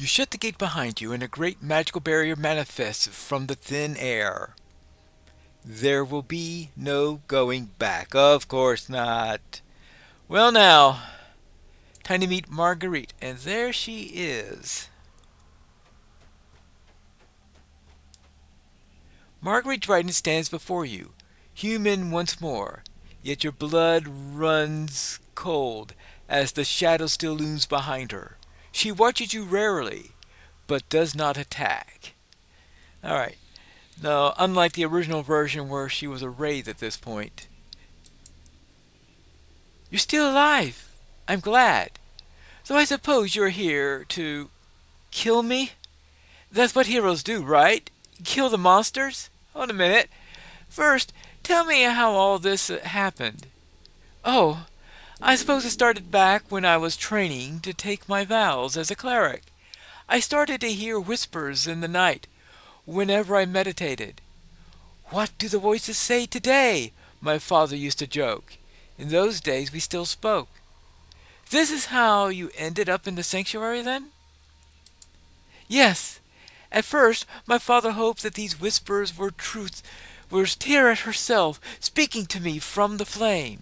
You shut the gate behind you, and a great magical barrier manifests from the thin air. There will be no going back. Of course not. Well, now, time to meet Marguerite, and there she is. Marguerite Dryden stands before you, human once more, yet your blood runs cold as the shadow still looms behind her. She watches you warily, but does not attack. Alright, now, unlike the original version where she was a wraith at this point. You're still alive. I'm glad. So I suppose you're here to kill me? That's what heroes do, right? Kill the monsters? Hold a minute. First, tell me how all this happened. Oh, I suppose it started back when I was training to take my vows as a cleric. I started to hear whispers in the night whenever I meditated. What do the voices say today? My father used to joke. In those days we still spoke. This is how you ended up in the sanctuary then? Yes. At first my father hoped that these whispers were truth, was Tiamat herself speaking to me from the flame.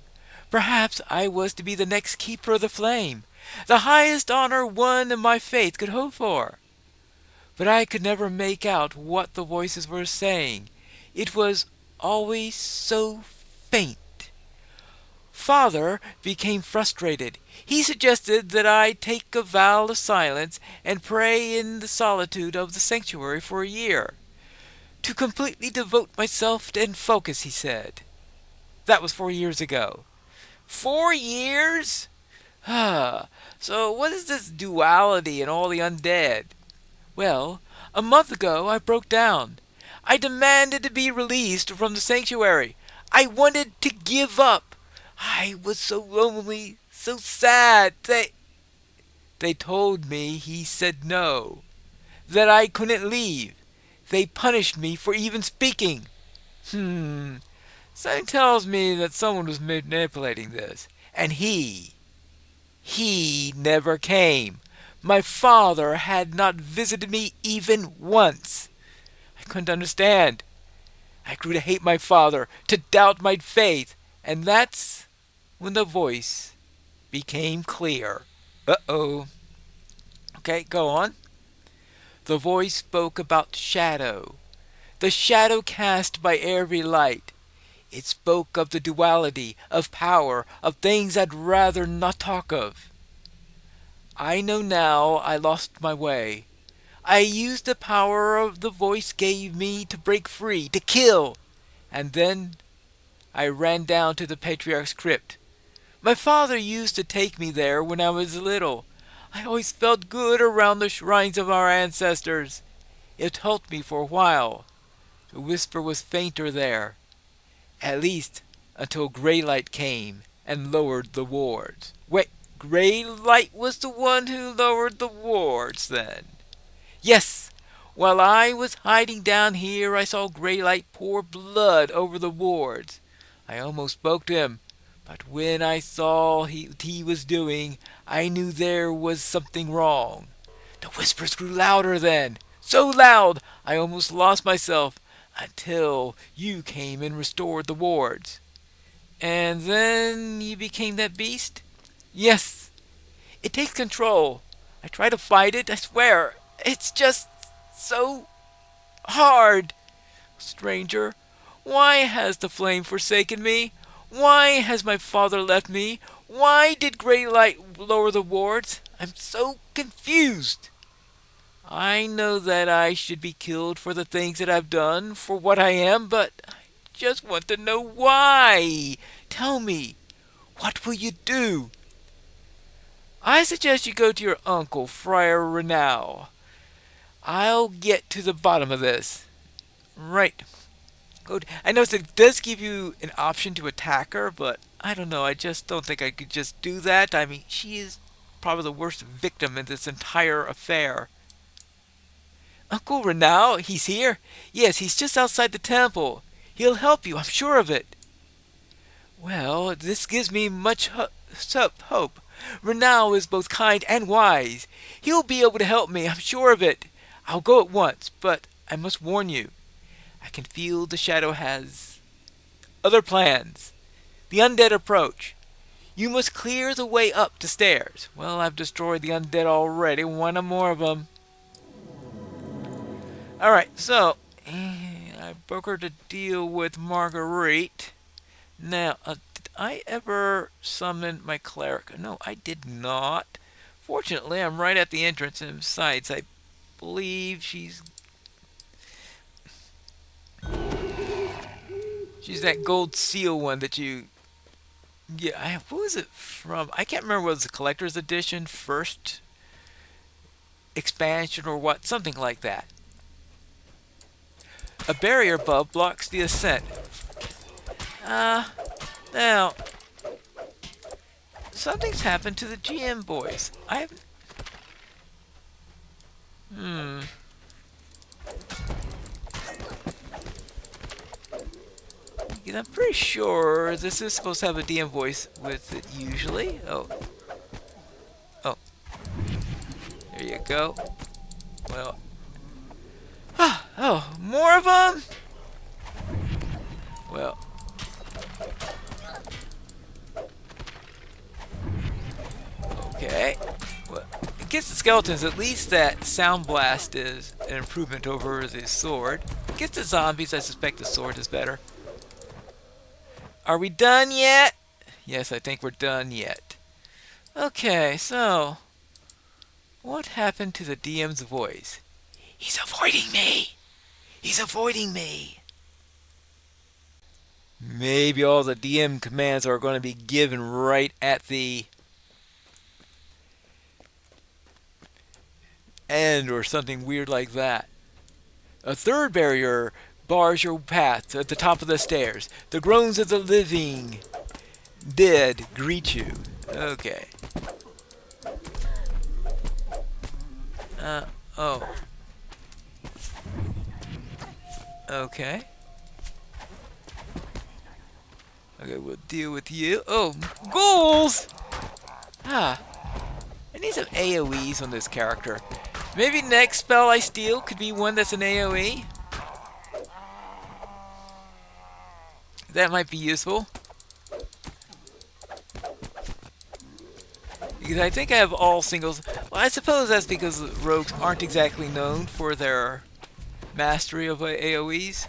Perhaps I was to be the next keeper of the flame, the highest honor one in my faith could hope for. But I could never make out what the voices were saying. It was always so faint. Father became frustrated. He suggested that I take a vow of silence and pray in the solitude of the sanctuary for a year. To completely devote myself and focus, he said. That was 4 years ago. 4 years? So what is this duality and all the undead? Well, a month ago I broke down. I demanded to be released from the sanctuary. I wanted to give up. I was so lonely, so sad. They told me he said no, that I couldn't leave. They punished me for even speaking. Something tells me that someone was manipulating this. And he never came. My father had not visited me even once. I couldn't understand. I grew to hate my father, to doubt my faith, and that's when the voice became clear. Uh-oh. Okay, go on. The voice spoke about shadow, the shadow cast by every light. It spoke of the duality, of power, of things I'd rather not talk of. I know now I lost my way. I used the power of the voice gave me to break free, to kill. And then I ran down to the patriarch's crypt. My father used to take me there when I was little. I always felt good around the shrines of our ancestors. It helped me for a while. The whisper was fainter there, at least until Greylight came and lowered the wards. Wait, Greylight was the one who lowered the wards then? Yes, while I was hiding down here I saw Greylight pour blood over the wards. I almost spoke to him, but when I saw what he was doing, I knew there was something wrong. The whispers grew louder then, so loud I almost lost myself until you came and restored the wards. And then you became that beast? Yes, it takes control. I try to fight it, I swear. It's just so hard. Stranger, why has the flame forsaken me? Why has my father left me? Why did Greylight lower the wards? I'm so confused. I know that I should be killed for the things that I've done, for what I am, but I just want to know why. Tell me, what will you do? I suggest you go to your uncle, Friar Renau. I'll get to the bottom of this. Right. Good. I noticed it does give you an option to attack her, but I don't know. I just don't think I could just do that. I mean, she is probably the worst victim in this entire affair. Uncle Renau, he's here? Yes, he's just outside the temple. He'll help you, I'm sure of it. Well, this gives me much hope. Renal is both kind and wise. He'll be able to help me, I'm sure of it. I'll go at once, but I must warn you. I can feel the shadow has other plans. The undead approach. You must clear the way up the stairs. Well, I've destroyed the undead already. One more of them. Alright, so I brokered a deal with Marguerite. Now, did I ever summon my cleric? No, I did not. Fortunately, I'm right at the entrance, and besides, I believe she's that gold seal one that you... Yeah, who is it from? I can't remember whether it was the collector's edition, first expansion, or what. Something like that. A barrier above blocks the ascent. Now, something's happened to the GM boys. I'm pretty sure this is supposed to have a DM voice with it usually. Oh. There you go. Well. Oh, more of them? Well. Okay. Well, against the skeletons, at least that sound blast is an improvement over the sword. Against the zombies, I suspect the sword is better. Are we done yet? Yes, I think we're done yet. Okay, so what happened to the DM's voice? He's avoiding me! He's avoiding me! Maybe all the DM commands are going to be given right at the end or something weird like that. A third barrier bars your path at the top of the stairs. The groans of the living dead greet you. Okay. Oh. Okay. Okay, we'll deal with you. Oh, ghouls! I need some AoEs on this character. Maybe next spell I steal could be one that's an AoE. That might be useful. Because I think I have all singles. Well, I suppose that's because rogues aren't exactly known for their mastery of AoEs.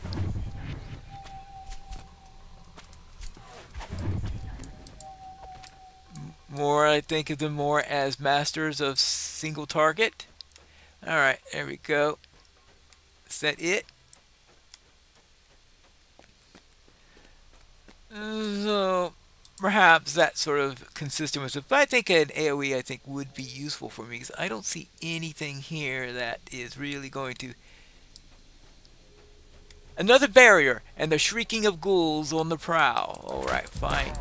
More, I think of them more as masters of single target. Alright, there we go. Is that it? So, perhaps that's sort of consistent with it. But I think an AoE would be useful for me because I don't see anything here that is really going to... Another barrier and the shrieking of ghouls on the prowl. Alright, fine.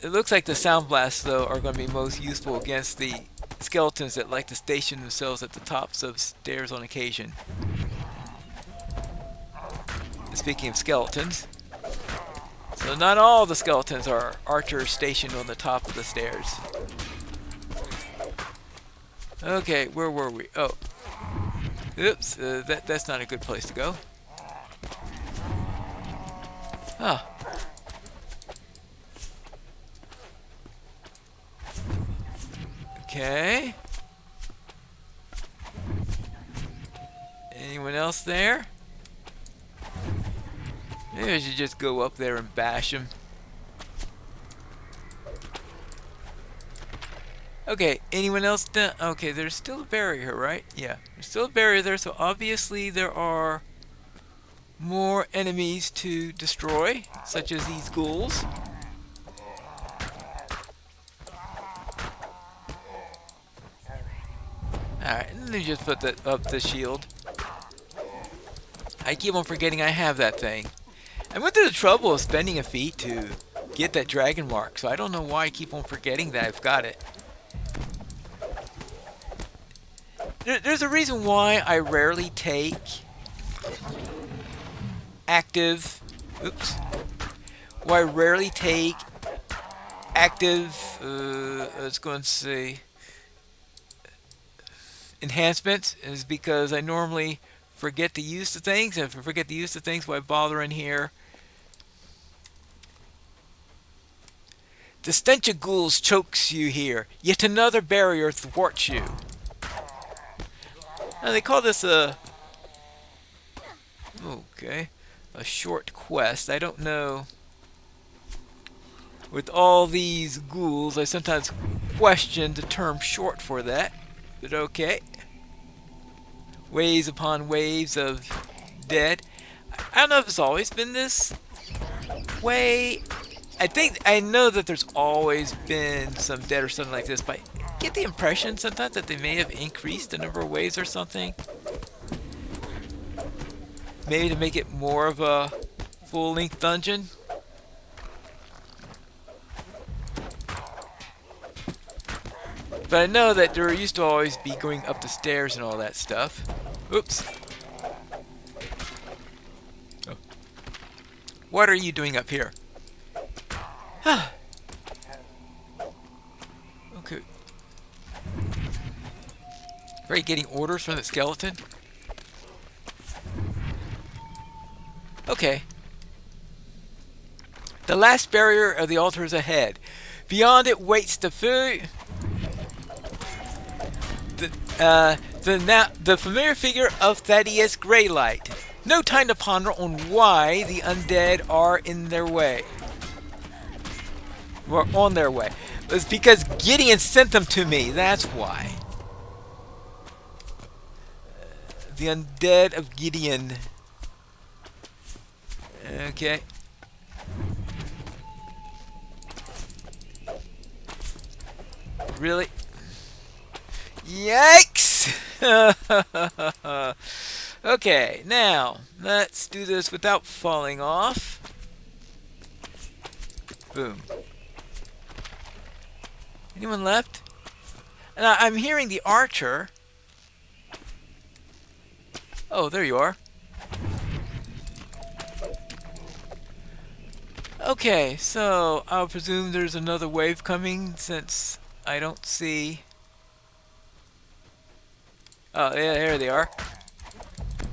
It looks like the sound blasts, though, are going to be most useful against the skeletons that like to station themselves at the tops of stairs on occasion. Speaking of skeletons, so not all the skeletons are archers stationed on the top of the stairs. Okay, where were we? Oh. Oops, that's not a good place to go. Huh. Okay. Anyone else there? Maybe I should just go up there and bash him. Okay, anyone else done? Okay, there's still a barrier, right? Yeah, there's still a barrier there, so obviously there are more enemies to destroy, such as these ghouls. Alright, let me just put that up the shield. I keep on forgetting I have that thing. I went through the trouble of spending a feat to get that dragon mark, so I don't know why I keep on forgetting that I've got it. There's a reason why I rarely take active Oops. Why I rarely take active, let's go and see, enhancements is because I normally forget to use the things. And if I forget to use the things, why bother in here? The stench of ghouls chokes you here. Yet another barrier thwarts you. Now they call this a... Okay. A short quest. I don't know. With all these ghouls, I sometimes question the term short for that. But okay. Waves upon waves of dead. I don't know if it's always been this way. I know that there's always been some dead or something like this, but I get the impression sometimes that they may have increased the number of waves or something. Maybe to make it more of a full-length dungeon. But I know that there used to always be going up the stairs and all that stuff. Oops. Oh. What are you doing up here? Okay. Are you getting orders from the skeleton? Okay. The last barrier of the altar is ahead. Beyond it waits the familiar figure of Thaddeus Greylight. No time to ponder on why the undead are in their way. Or on their way. It's because Gideon sent them to me. That's why. The undead of Gideon. Okay. Really? Yikes! Okay, now let's do this without falling off. Boom. Anyone left? And I'm hearing the archer. Oh, there you are. Okay, so I'll presume there's another wave coming since I don't see... Oh, yeah, there they are.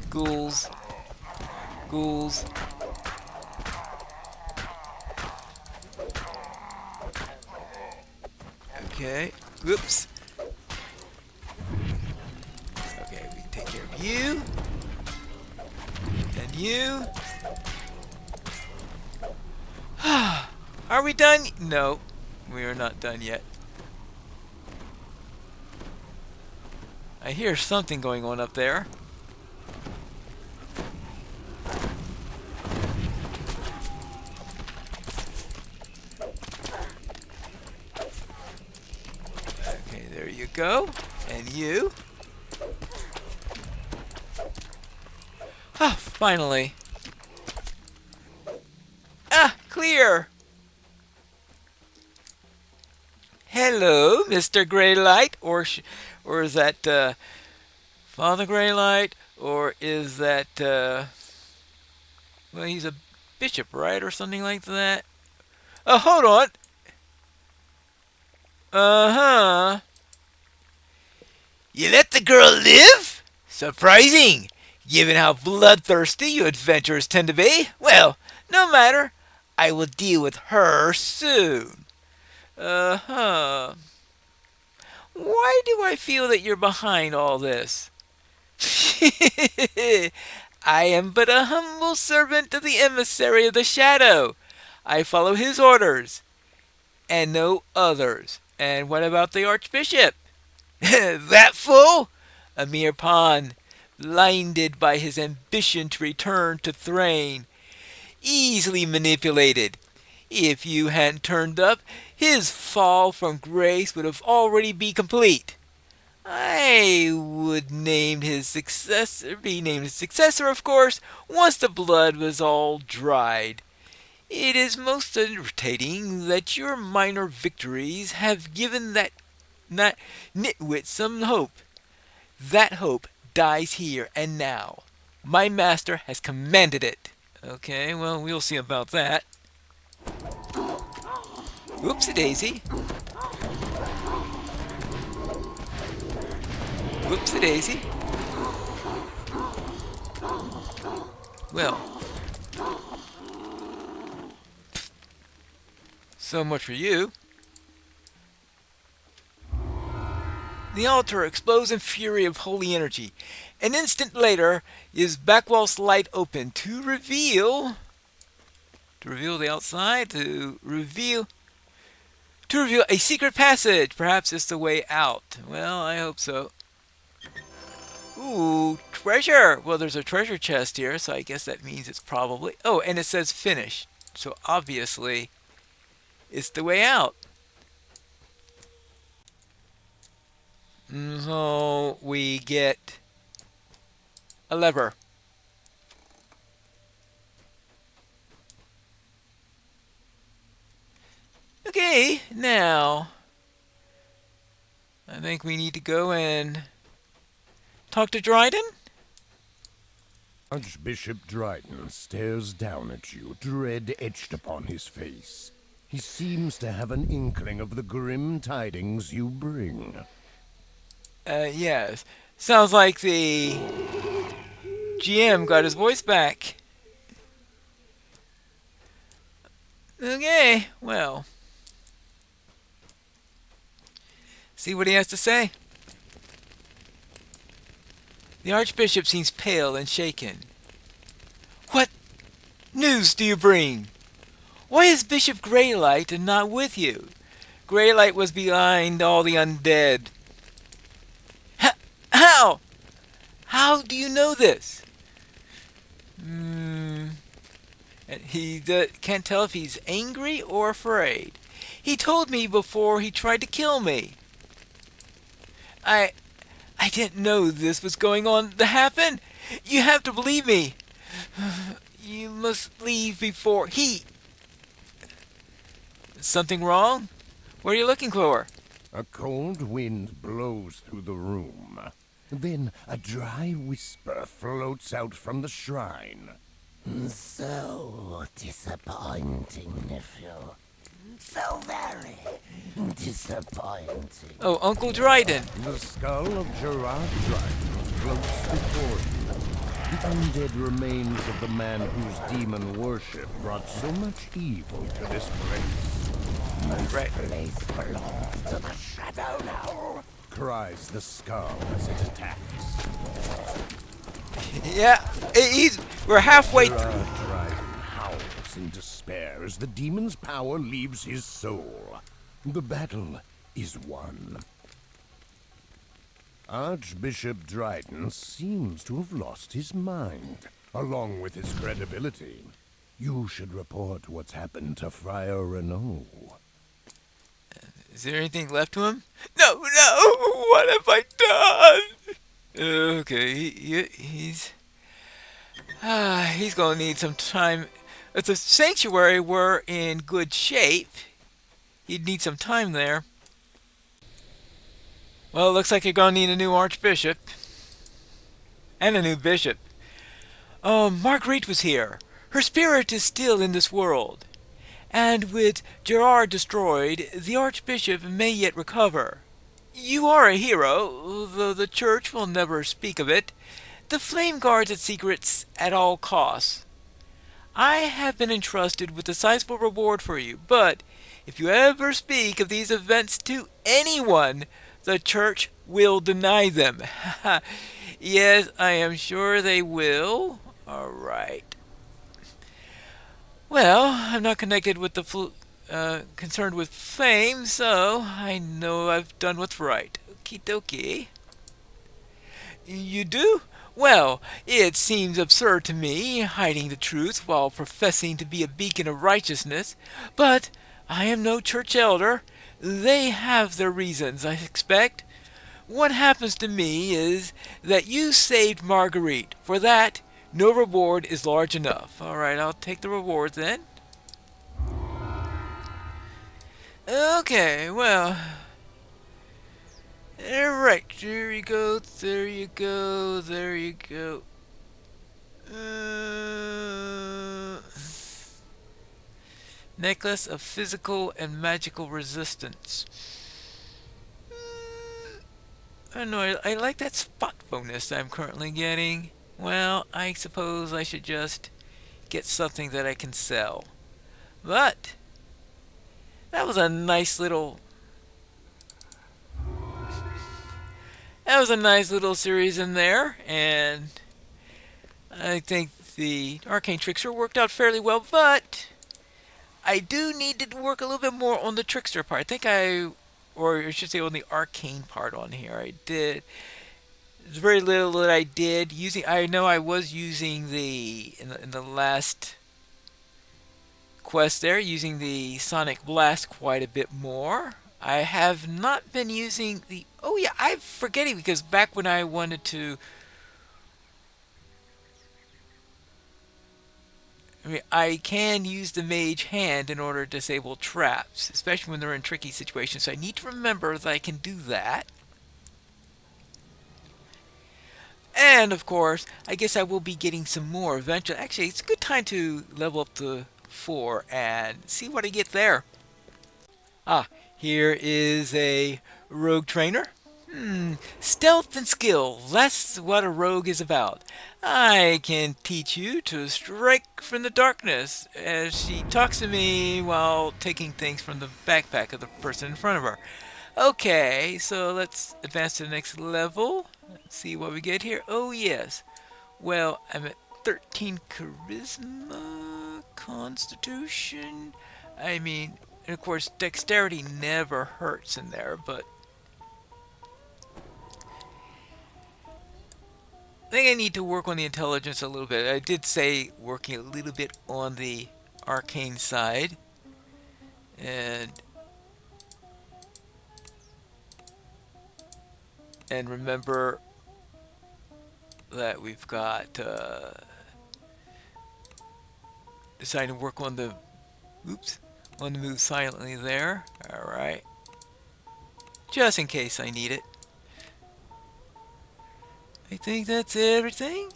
Ghouls. Ghouls. Okay. Whoops. Okay, we can take care of you. And you. Are we done? No, we are not done yet. I hear something going on up there. Okay, there you go. And you. Ah, finally. Ah, clear. Hello, Mr. Greylight, or is that Father Greylight, or is that well, he's a bishop, right, or something like that? Oh, hold on. Uh-huh. You let the girl live? Surprising, given how bloodthirsty you adventurers tend to be. Well, no matter. I will deal with her soon. Uh-huh. Why do I feel that you're behind all this? I am but a humble servant of the emissary of the shadow. I follow his orders, and no others. And what about the Archbishop? That fool? A mere pawn, blinded by his ambition to return to Thrain. Easily manipulated. If you hadn't turned up, his fall from grace would have already be complete. I would be named his successor, of course, once the blood was all dried. It is most irritating that your minor victories have given that nitwit some hope. That hope dies here and now. My master has commanded it. Okay, well, we'll see about that. Oopsie daisy. Whoopsie daisy. Well, so much for you. The altar explodes in fury of holy energy. An instant later, his back wall's light open to reveal the outside, to reveal a secret passage. Perhaps it's the way out. Well, I hope so. Ooh, treasure! Well, there's a treasure chest here, so I guess that means it's probably... Oh, and it says finished. So obviously, it's the way out. So we get a lever. Okay, now I think we need to go and talk to Dryden. Archbishop Dryden stares down at you, dread etched upon his face. He seems to have an inkling of the grim tidings you bring. Yes. Sounds like the GM got his voice back. Okay, well. See what he has to say. The Archbishop seems pale and shaken. What news do you bring? Why is Bishop Greylight not with you? Greylight was behind all the undead. How? How do you know this? He can't tell if he's angry or afraid. He told me before he tried to kill me. I didn't know this was going on to happen. You have to believe me. You must leave before he... Something wrong? What are you looking for? A cold wind blows through the room. Then a dry whisper floats out from the shrine. So disappointing, nephew. So very disappointing. Oh, Uncle Dryden. The skull of Gerard Dryden floats before you. The undead remains of the man whose demon worship brought so much evil to this place. This place belongs to the shadow now, cries the skull as it attacks. Yeah, we're halfway through. Gerard Dryden howls in despair as the demon's power leaves his soul. The battle is won. Archbishop Dryden seems to have lost his mind, along with his credibility. You should report what's happened to Friar Renaud. Is there anything left to him? No, what have I done? Okay, he's gonna need some time. If the sanctuary were in good shape, he'd need some time there. Well, it looks like you're gonna need a new archbishop. And a new bishop. Marguerite was here. Her spirit is still in this world. And with Gerard destroyed, the archbishop may yet recover. You are a hero, though the church will never speak of it. The flame guards its secrets at all costs. I have been entrusted with a sizable reward for you, but if you ever speak of these events to anyone, the church will deny them. Yes, I am sure they will. All right. Well, I'm not connected with the concerned with fame, so I know I've done what's right. Okie dokie. You do? Well, it seems absurd to me, hiding the truth while professing to be a beacon of righteousness, but I am no church elder. They have their reasons, I expect. What happens to me is that you saved Marguerite. For that, no reward is large enough. All right, I'll take the reward then. Okay, well. Alright, there you go, there you go, there you go. Necklace of physical and magical resistance. I don't know, I like that spot bonus that I'm currently getting. Well, I suppose I should just get something that I can sell. But that was a nice little series in there, and I think the Arcane Trickster worked out fairly well, but I do need to work a little bit more on the Trickster part. Or I should say on the Arcane part on here. There's very little that I did. I know I was using in the last quest there, using the Sonic Blast quite a bit more. I have not been using the... Oh yeah, I'm forgetting because back when I wanted to... I can use the Mage Hand in order to disable traps, especially when they're in tricky situations. So I need to remember that I can do that. And of course, I guess I will be getting some more eventually. Actually, it's a good time to level up to 4 and see what I get there. Ah, here is a rogue trainer. Stealth and skill. That's what a rogue is about. I can teach you to strike from the darkness, as she talks to me while taking things from the backpack of the person in front of her. Okay, so let's advance to the next level. Let's see what we get here. Oh, yes. Well, I'm at 13 charisma, constitution. And of course, dexterity never hurts in there, but I think I need to work on the intelligence a little bit. I did say working a little bit on the arcane side. And remember that we've got deciding to work on the move silently there. Alright. Just in case I need it. I think that's everything.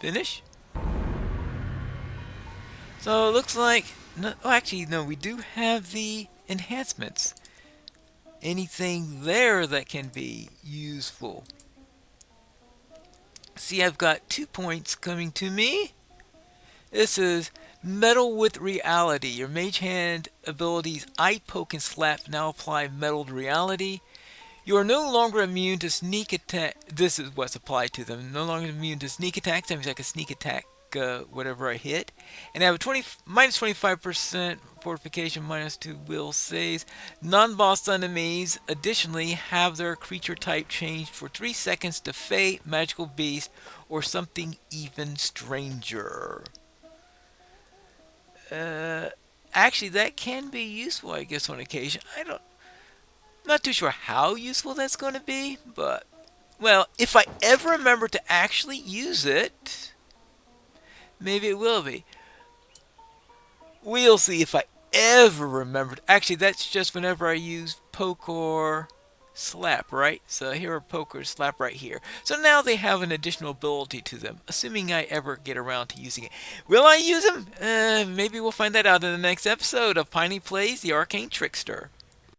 Finish. So it looks like... No, oh, actually, no, we do have the enhancements. Anything there that can be useful. See, I've got 2 points coming to me. This is Meddle with Reality. Your Mage Hand abilities Eye Poke and Slap now apply Meddled Reality. You are no longer immune to sneak attack. This is what's applied to them. No longer immune to sneak attacks. That means I can sneak attack whatever I hit. And I have a minus 25% fortification, minus 2 will saves. Non-boss enemies additionally have their creature type changed for 3 seconds to Fey, Magical Beast, or something even stranger. Actually, that can be useful, I guess, on occasion. Not too sure how useful that's going to be, but, well, if I ever remember to actually use it, maybe it will be. We'll see if I ever remember. Actually, that's just whenever I use poke or slap, right? So here are poke or slap right here. So now they have an additional ability to them, assuming I ever get around to using it. Will I use them? Maybe we'll find that out in the next episode of Piney Plays the Arcane Trickster.